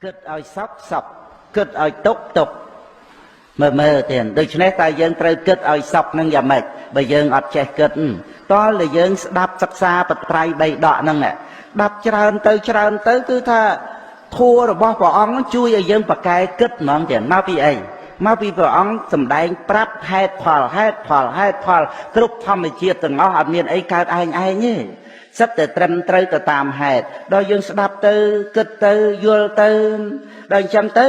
គិតឲ្យសពសពគិតឲ្យទុកទុកមើលទៀតដូច្នេះតើយើងត្រូវគិតឲ្យសពនឹងយ៉ាងម៉េចបើយើងអត់ចេះគិតតើយើងស្ដាប់សិក្សាបត្រៃបីដកហ្នឹងដាប់ច្រើនទៅគឺថាធัวរបស់ព្រះអង្គជួយឲ្យយើងប្រកែគិតហ្មងទៀតមកពីអីមកពីព្រះអង្គសម្ដែងប្រាប់ហេតុផលគ្រប់ធម្មជាតិទាំងអស់អត់មានអីកើតឯងទេសិតតែត្រឹមត្រូវទៅតាមហេតុដល់យើងស្ដាប់ទៅគិតទៅយល់ទៅដល់អញ្ចឹងទៅ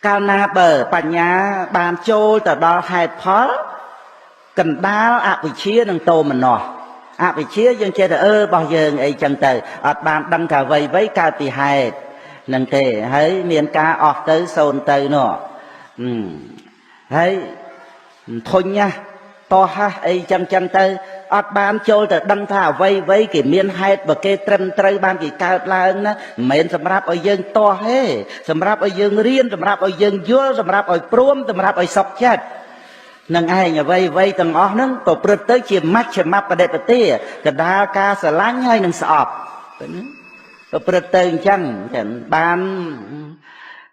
កាលណាបើបញ្ញាបានចូលទៅដល់ហេតុផលកណ្ដាលអវិជ្ជានឹងតោមនោះអវិជ្ជាយើងចេះតែរបស់យើងអីចឹងទៅអត់បានដឹងថាអ្វីកើតពីហេតុនឹងទេហើយមានការអស់ទៅសូន្យទៅនោះហើយធុញណាតោះអីចឹងទៅអត់បានចូលទៅដឹងថាអ្វីគេមានហេតុបើគេត្រឹមត្រូវបានគេកើតឡើងណាមិនមែនសម្រាប់ឲ្យយើងតោះទេសម្រាប់ឲ្យយើងរៀនសម្រាប់ឲ្យយើងយល់សម្រាប់ឲ្យព្រមសម្រាប់ឲ្យសុខចិត្តនឹងឯងអ្វីទាំងអស់ហ្នឹងប្រព្រឹត្តទៅជាមជ្ឈមបដិបទាកណ្ដាលការស្រឡាញ់ហើយនឹងស្អប់ប្រព្រឹត្តទៅអញ្ចឹងបាន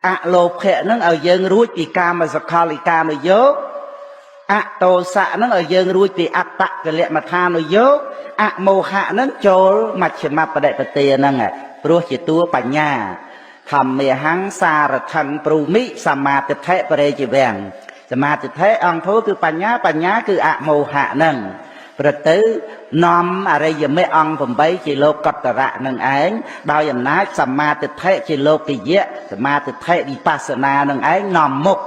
អលោភៈហ្នឹងឲ្យយើងរួចពីកាមសកលិកានុយោគអតោសៈហ្នឹងឲ្យយើងរួចពីអត្តកលមថានុយោគអមោហៈហ្នឹងចូលមជ្ឈមបដិបទាហ្នឹងព្រោះជាតួបញ្ញាធម្មេហង្សារថੰព្រូមិសមាទិដ្ឋិបរិជីវំសមាទិដ្ឋិអង្គធូគឺបញ្ញាគឺអមោហៈហ្នឹងប្រទៅនាំអរិយមេអង្គ8ជាលោកតរៈនឹងឯងដោយអំណាចសមាទិដ្ឋិជាលោកយៈសមាទិដ្ឋិវិបស្សនានឹងឯងនាំមុខ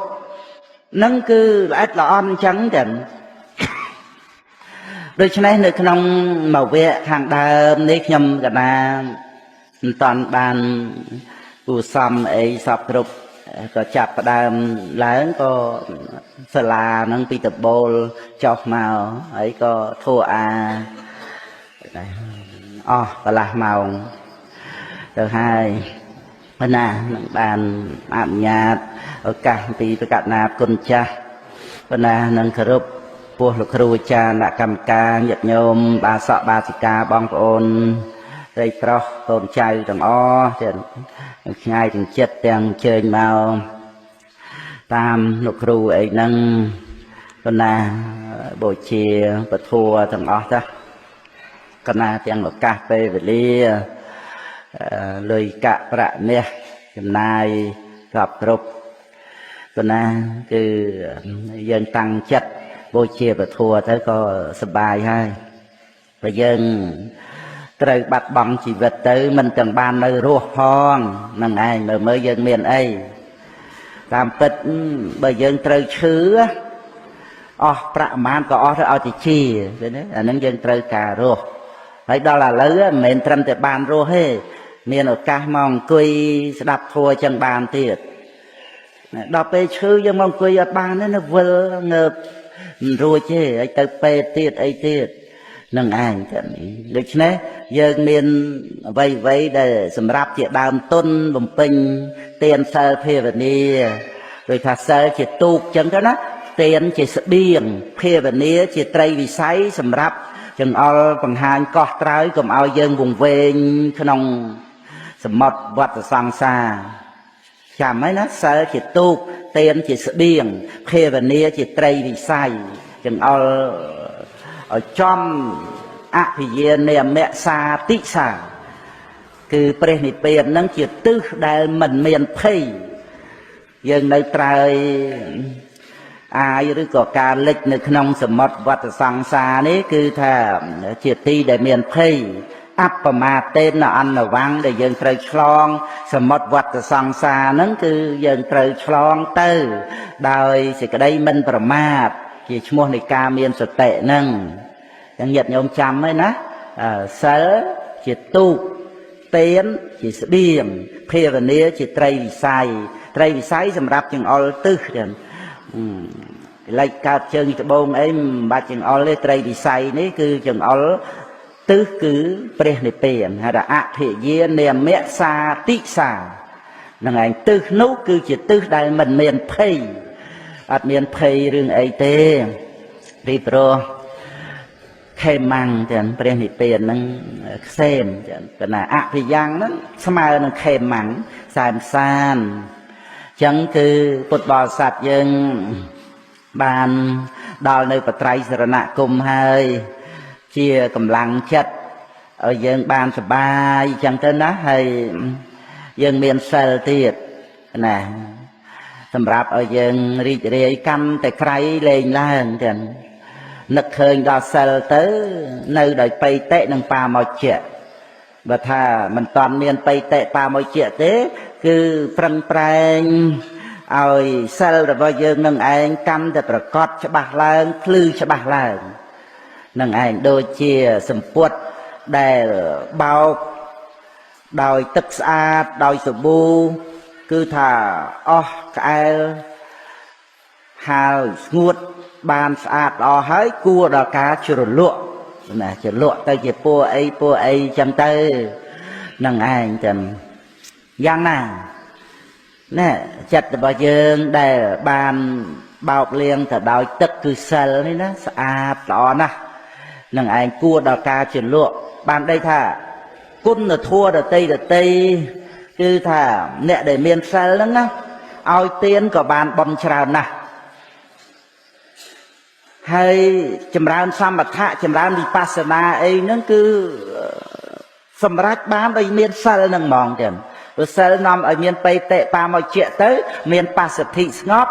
នឹងគឺល្អិតល្អន់អញ្ចឹងចឹងដូច្នេះនៅក្នុងមួយវគ្គខាងដើមនេះខ្ញុំកណាមិនតាន់បានគួសមអីសពគ្រប់ក៏ចាប់ផ្ដើមឡើងក៏សាលាហ្នឹងពីដបូលចុះមកហើយក៏ធัวអាអស់កន្លះម៉ោងទៅហើយប៉ុណ្ណានឹងបានអនុញ្ញាតឱកាសពីប្រកាសណាគុណចាស់ប៉ុណ្ណានឹងគោរពពោះលោកគ្រូអាចារ្យអ្នកកម្មការញាតិញោមបាសកបាសិកាបងប្អូនស្រីប្រុសកូនចៅទាំងអស់ទៀតឆ្ងាយទាំងចិត្តទាំងជើញមកតាមលោកគ្រូអីហ្នឹងប៉ុណ្ណាបូជាពធัวទាំងអស់ចាកណាទាំងឱកាសពេលវេលាលុយកាក់ប្រាក់មាសចំណាយគ្រប់ប៉ុណ្ណាគឺយើងតាំងចិត្តបូជាពធัวទៅក៏សប្បាយហើយបើយើងត្រូវបាត់បង់ជីវិតទៅមិនទាំងបាននៅរស់ផងហ្នឹងឯងមើលយើងមានអីតាមពិតបើយើងត្រូវឈឺអស់ប្រាក់ប្រមាណក៏អស់ទៅឲ្យតិចឃើញទេអាហ្នឹងយើងត្រូវការរស់ហើយដល់ឥឡូវមិនមែនត្រឹមតែបានរស់ទេមានឱកាសមកអង្គុយស្ដាប់ធัวចឹងបានទៀតដល់ពេលឈឺយើងមកអង្គុយអត់បានទេនៅវិលងើបមិនរួចទេហើយទៅពេទ្យទៀតអីទៀតនឹងឯងតែដូច្នេះយើងមានអ្វីដែលសម្រាប់ជាដើមទុនបំពេញទានសិលភាវនាដោយថាសិលជាទូកចឹងទៅណាទានជាស្បៀងភាវនាជាត្រីវិស័យសម្រាប់ចង្អុលបង្ហាញកោះត្រើយកុំឲ្យយើងវង្វេងក្នុងសមុទ្រវដ្តសង្សារចាំហើយណាសិលជាទូកទានជាស្បៀងភាវនាជាត្រីវិស័យចង្អុលឲ្យចំអភិយានិមៈសាតិសាគឺព្រះនិព្វាននឹងជាទិសដែលមិនមានភ័យយើងនៅត្រើយអាយឬក៏ការលិចនៅក្នុងសមុទ្រវដ្តសង្សារនេះគឺថាជាទីដែលមានភ័យអបមាទេនអនវੰដែលយើងត្រូវឆ្លងសមុទ្រវដ្តសង្សារហ្នឹងគឺយើងត្រូវឆ្លងទៅដោយសេចក្តីមិនប្រមាទជាឈ្មោះនៃការមានសតិហ្នឹងចឹងញាតិញោមចាំហើយណាសិលជាទូកទានជាស្បៀងភាវនាជាត្រីវិស័យសម្រាប់ចង្អុលទិសចឹងលេចកើតជើងត្បូងអីមិនបាច់ចង្អុលទេត្រីវិស័យនេះគឺចង្អុលទិសគឺព្រះនិព្វានហៅថាអភិយានិមៈសាតិសានឹងឯងទិសនោះគឺជាទិសដែលមិនមានភ័យអត់មានភ័យរឿងអីទេពីព្រោះ ខេម៉ាំងទាំងព្រះនិព្វានហ្នឹងខ្សែមប៉ុន្តែអភិយ៉ាងហ្នឹងស្មើនឹងខេម៉ាំងសែមសានអញ្ចឹងគឺពុទ្ធបរិស័ទយើងបានដល់នៅបត្រៃសរណគមហើយជាកម្លាំងចិត្តឲ្យយើងបានសប្បាយអញ្ចឹងទៅណាហើយយើងមានសិលទៀតណាសម្រាប់ឲ្យយើងរីករាយកម្មតែក្រៃលែងឡើងទាំងនឹកឃើញដល់សិលទៅនៅដោយបៃតិនិងបាមជ្ជៈបើថាមិនតាន់មានបៃតិបាមជ្ជៈទេគឺប្រឹងប្រែងឲ្យសិលរបស់យើងនឹងឯងកម្មតែប្រកបច្បាស់ឡើងភ្លឺច្បាស់ឡើងនឹងឯងដូចជាសម្ពុតដែលបោកដោយទឹកស្អាតដោយសាប៊ូគឺថាអស់ក្អែលហើយស្ងួតបានស្អាតល្អហើយគួរដល់ការជ្រលក់ណាជ្រលក់ទៅជាពណ៌អីចឹងទៅនឹងឯងចឹងយ៉ាងណាណែចិត្តរបស់យើងដែលបានបោកលាងទៅដោយទឹកគឺសិលនេះណាស្អាតល្អណាស់នឹងឯងគួរដល់ការជ្រលក់បានដីថាគុណធម៌ដតីគឺថាអ្នកដែលមានសិលហ្នឹងណាឲ្យទានក៏បានបន់ច្រើនណាស់ហើយចម្រើនសមថៈចម្រើនវិបស្សនាអីហ្នឹងគឺសម្រាប់បានដោយមានសិលហ្នឹងហ្មងចឹងព្រោះសិលនាំឲ្យមានបេតិបាមជ្ជៈទៅមានបស្សទ្ធិស្ងប់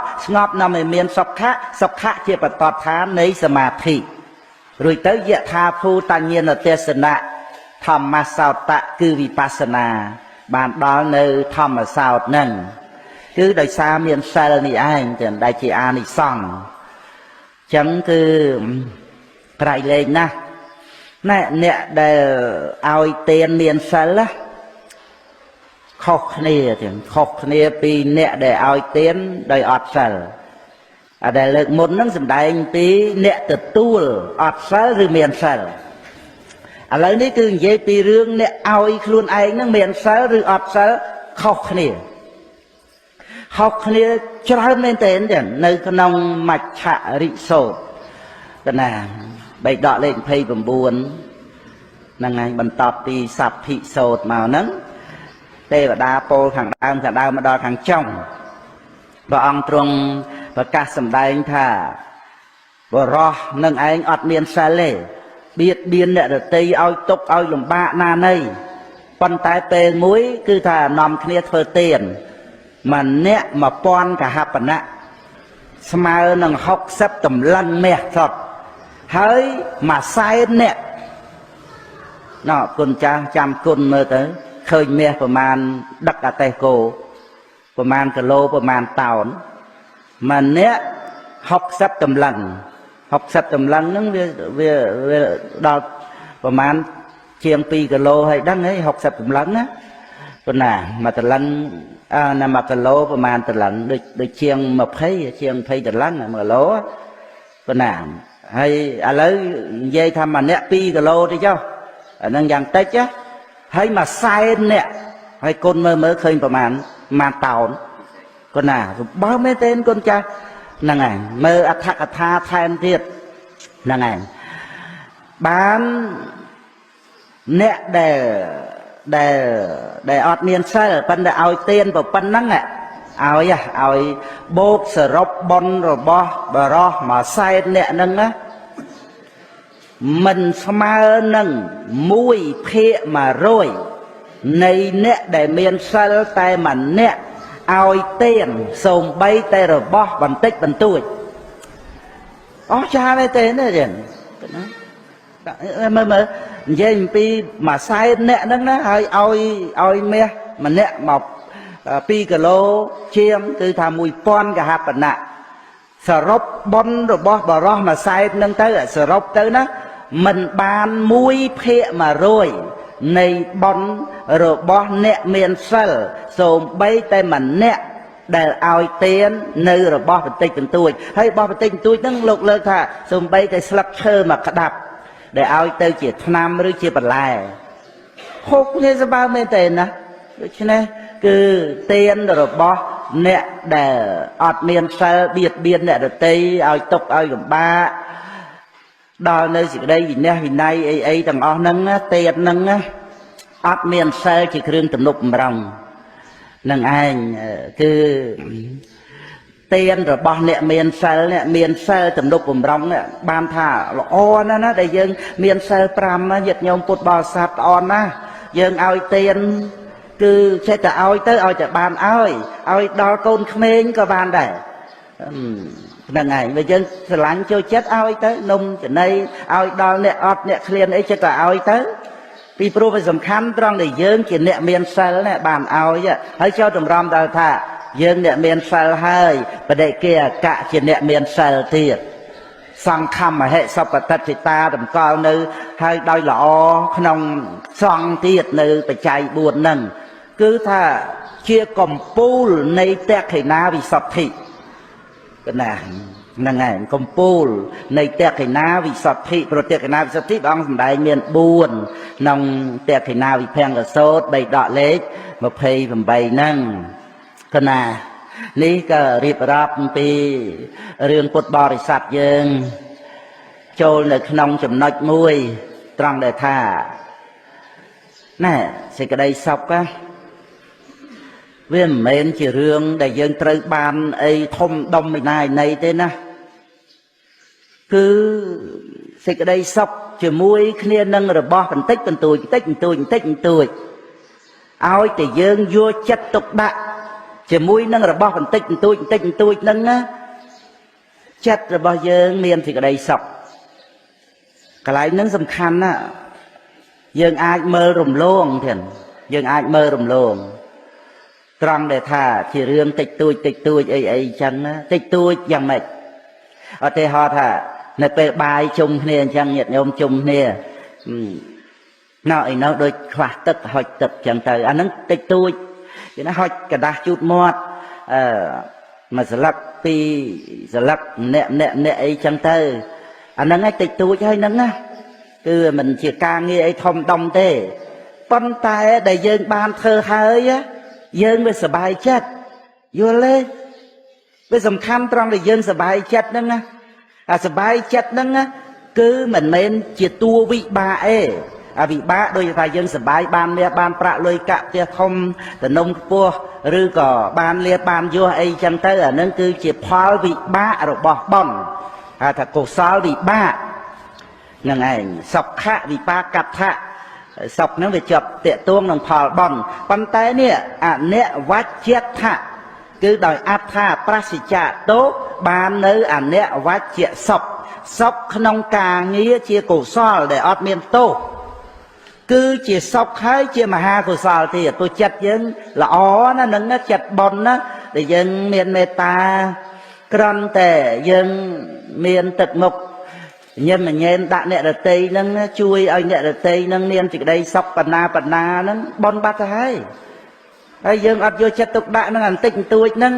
នាំឲ្យមានសុខៈជាបតតឋាននៃសមាធិរួចទៅយថាភូតញ្ញាណទេសនៈធម្មសោតៈគឺវិបស្សនាបានដល់នៅធម្មសោតហ្នឹងគឺដោយសារមានសិលនេះឯងចឹងដែលជាអានិសង្សចឹងគឺក្រៃលែងណាស់ណែអ្នកដែលឲ្យទានមានសិលខុសគ្នាចឹងខុសគ្នាពីអ្នកដែលឲ្យទានដោយអត់សិលអាដែលលើកមុនហ្នឹងសម្ដែងពីអ្នកទទួលអត់សិលឬមានសិលឥឡូវនេះគឺនិយាយពីរឿងអ្នកឲ្យខ្លួនឯងហ្នឹងមានសិលឬអត់សិលខុសគ្នាច្រើនមែនទែននៅក្នុងមច្ឆរិសូត្រណាបៃដកលេខ29ហ្នឹងហើយបន្ទាប់ពីសព្ភិសូត្រមកហ្នឹងទេវតាពោលខាងដើមមកដល់ខាងចុងព្រះអង្គទ្រង់ប្រកាសសម្ដែងថាបរោះនឹងឯងអត់មានសិលទេបៀតបៀនអ្នកដទៃឲ្យទុកឲ្យលំបាកណានៃប៉ុន្តែពេលមួយគឺថានាំគ្នាធ្វើទានម្នាក់1000កហបណៈស្មើនឹង60តម្លឹងមាសសុទ្ធហើយមួយសែនអ្នកណោគុណចាស់ចាំគុណមើលទៅឃើញមាសប្រមាណដឹកអតេះគោប្រមាណគីឡូប្រមាណតោនម្នាក់60តម្លឹងហ្នឹងវាដល់ប្រមាណជាង2គីឡូហើយដឹងហី60តម្លឹងណាប៉ុណ្ណាមួយតម្លឹងណា1គីឡូប្រមាណតម្លឹងដូចជាង20តម្លឹង1គីឡូប៉ុណ្ណាហើយឥឡូវនិយាយថាម្នាក់2គីឡូទៅចុះអាហ្នឹងយ៉ាងតិចហើយមួយសែនអ្នកហើយគុណមើលឃើញប្រមាណតោនគុណណាបើមែនទេគុណចាស់ហ្នឹងហើយមើលអត្ថកថាថែមទៀតហ្នឹងហើយបានអ្នកដែលអត់មានសិលប៉ុន្តែឲ្យទានប៉ុណ្ណឹងឲ្យបូកសរុបបុណ្យរបស់បរោះមួយសែនអ្នកហ្នឹងណាមិនស្មើនឹង1/100នៃអ្នកដែលមានសិលតែម្នាក់ឲ្យទានសូម្បីតែរបស់បន្តិចបន្តួចអស់ចាមែនទេណាចឹងមើលនិយាយអំពីមួយសែនអ្នកហ្នឹងណាហើយឲ្យមាសម្នាក់មក2គីឡូជាងគឺថា1000កហបណៈសរុបបុណ្យរបស់បរោះមួយសែនហ្នឹងទៅសរុបទៅណាមិនបាន1/100នៃបុណ្យរបស់អ្នកមានសិលសូម្បីតែម្នាក់ដែលឲ្យទាននៅរបស់បន្តិចបន្តួចហើយរបស់បន្តិចបន្តួចហ្នឹងលោកលើកថាសូម្បីតែស្លឹកឈើមួយក្តាប់ដែលឲ្យទៅជាថ្នាំឬជាបន្លែហូបគ្នាសបើមែនទេណាដូច្នេះគឺទានរបស់អ្នកដែលអត់មានសិលបៀតបៀនអ្នកដទៃឲ្យទុកឲ្យលំបាក ដល់នៅសេចក្តីវិន័យអីទាំងអស់ហ្នឹងទេតហ្នឹងអត់មានសិលជាគ្រឿងទំនុកបំរុងនឹងឯងគឺទានរបស់អ្នកមានសិលអ្នកមានសិលទំនុកបំរុងបានថាល្អណាស់ណាដែលយើងមានសិល5ញាតិញោមពុទ្ធបរិស័ទល្អណាស់យើងឲ្យទានគឺចេះតែឲ្យទៅឲ្យតែបានឲ្យដល់កូនក្មេងក៏បានដែរហ្នឹងហើយបើយើងស្រឡាញ់ចូលចិត្តឲ្យទៅនំចំណីឲ្យដល់អ្នកអត់អ្នកឃ្លានអីចិត្តតែឲ្យទៅពីព្រោះវាសំខាន់ត្រង់ដែលយើងជាអ្នកមានសិលណាបានឲ្យហើយចូលតម្រាំដល់ថាយើងអ្នកមានសិលហើយបដិគិអកៈជាអ្នកមានសិលទៀតសង្ឃមហិសពតតិតាតម្កល់នៅហើយដោយល្អក្នុងសង្ឃទៀតនៅបច្ច័យ4ហ្នឹងគឺថាជាកំពូលនៃតក្ខិណាវិសុទ្ធិណាហ្នឹងហើយកំពូលនៃតក្ខិណាវិសុទ្ធិប្រតក្ខិណាវិសុទ្ធិព្រះអង្គសម្ដែងមាន4ក្នុងតក្ខិណាវិភង្កសូត្រ3ដកលេខ28ហ្នឹងកណានេះក៏រៀបរាប់អំពីរឿងពុទ្ធបរិស័ទយើងចូលនៅក្នុងចំណុចមួយត្រង់ដែលថាណែសេចក្តីសុខវាមិនមែនជារឿងដែលយើងត្រូវបានអីធំដុំឯណាឯណីទេណាគឺសេចក្តីសុខជាមួយគ្នានឹងរបស់បន្តិចបន្តួចឲ្យតែយើងយកចិត្តទុកដាក់ជាមួយនឹងរបស់បន្តិចបន្តួចហ្នឹងណាចិត្តរបស់យើងមានសេចក្តីសុខកន្លែងហ្នឹងសំខាន់ណាយើងអាចមើលរំលងទៀតយើងអាចមើលរំលងត្រង់ដែលថាជារឿងតិចតួចអីចឹងណាតិចតួចយ៉ាងម៉េចឧទាហរណ៍ថានៅពេលបាយជុំគ្នាអញ្ចឹងញាតិញោមជុំគ្នាណៅឯណៅដូចខ្វះទឹកហុចទឹកចឹងទៅអាហ្នឹងតិចតួចគេណាហុចกระดาษជូតមាត់មួយស្លឹកពីរស្លឹកអ្នកអីចឹងទៅអាហ្នឹងឯងតិចតួចហើយហ្នឹងណាគឺមិនជាការងារអីធំដុំទេប៉ុន្តែដែលយើងបានធ្វើហើយយើងវាសប្បាយចិត្តយល់ទេវាសំខាន់ត្រង់ដែលយើងសប្បាយចិត្តហ្នឹងណាអាសប្បាយចិត្តហ្នឹងគឺមិនមែនជាតួវិបាកទេអាវិបាកដូចថាយើងសប្បាយបានមាសបានប្រាក់លុយកាក់ផ្ទះធំតំណុំខ្ពស់ឬក៏បានលាភបានយសអីចឹងទៅអាហ្នឹងគឺជាផលវិបាករបស់បុណ្យហៅថាកុសលវិបាកហ្នឹងឯងសុខៈវិបាកដ្ឋៈសុខហ្នឹងវាជាប់តាក់ទងនឹងផលបុណ្យប៉ុន្តែនេះអនិវច្ចដ្ឋៈគឺដោយអត្ថាប្រសិជ្ជៈតោបាននៅអនិវច្ចសុខក្នុងការងារជាកុសលដែលអត់មានទោសគឺជាសុខហើយជាមហាកុសលទៀតព្រោះចិត្តយើងល្អណានឹងចិត្តបុណ្យណាដែលយើងមានមេត្តាក្រំតែយើងមានទឹកមុខញឹមញែនដាក់អ្នករតីហ្នឹងជួយឲ្យអ្នករតីហ្នឹងមានសេចក្តីសុខបណ្ណាហ្នឹងបុណ្យបាត់ទៅហើយយើងអត់យកចិត្តទុកដាក់ហ្នឹងបន្តិចបន្តួចហ្នឹង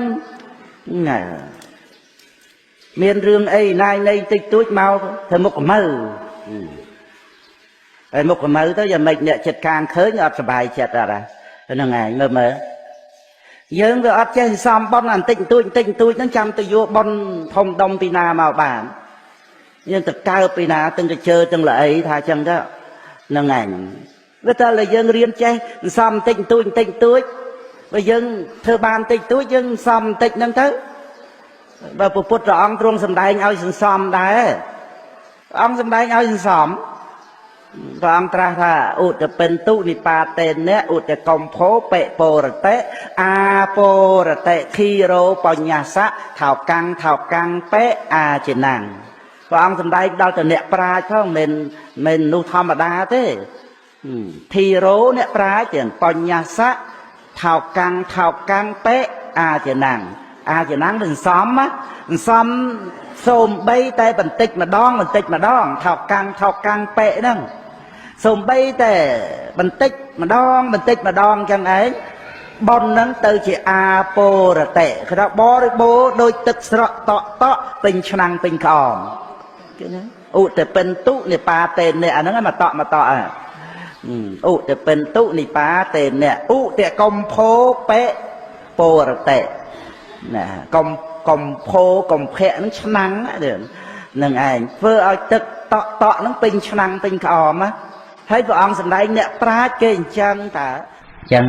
ណាមានរឿងអីណាយនៃតិចតួចមកធ្វើមុខកម្ៅហើយមុខកម្ៅទៅយ៉ាងម៉េចអ្នកចិត្តខាងឃើញអត់សុបាយចិត្តអត់ហ្នឹងឯងមើលយើងវាអត់ចេះសំបន់បន្តិចបន្តួចហ្នឹងចាំទៅយកបន់ធំដុំពីណាមកបានយើងទៅកើពីណាទាំងទៅជើទាំងល្អីថាចឹងទៅហ្នឹងឯងវាតែតែយើងរៀនចេះសំបន្តិចបន្តួចបើយើងធ្វើបានបន្តិចបន្តួចយើងសំបន្តិចហ្នឹងទៅបើពុទ្ធព្រះអង្គទ្រង់សម្ដែងឲ្យសន្សំដែរព្រះអង្គសម្ដែងឲ្យសន្សំព្រះអង្គត្រាស់ថាឧតពិន្ទុនិបាតេនៈឧតកំភោបិពរតិអាពរតិខីរោបញ្ញសៈថោកាំងបិអាចិណាំងព្រះអង្គសម្ដែងដល់ទៅអ្នកប្រាជ្ញផងមិននោះធម្មតាទេធីរោអ្នកប្រាជ្ញទាំងបញ្ញសៈថោកាំងបិអាចិណាំងនឹងសំសូមបីតែបន្តិចម្ដងថោកាំងបិហ្នឹងសូមបីតែបន្តិចម្ដងចឹងឯងបុណ្យហ្នឹងទៅជាអាពរតិគេថាបរិបូរដោយទឹកស្រក់តក់ពេញឆ្នាំងពេញក្អមគេណាឧតពិន្ទុនិបាតេនៈអាហ្នឹងមកតក់ឧតពិន្ទុនិបាតេនៈឧតកំភោបិពរតិណាកំភោកំភៈហ្នឹងឆ្នាំងហ្នឹងឯងធ្វើឲ្យទឹក តក់ហ្នឹងពេញឆ្នាំងពេញក្អមហើយព្រះអង្គសម្ដែងអ្នកប្រាជ្ញគេអញ្ចឹងតើអញ្ចឹង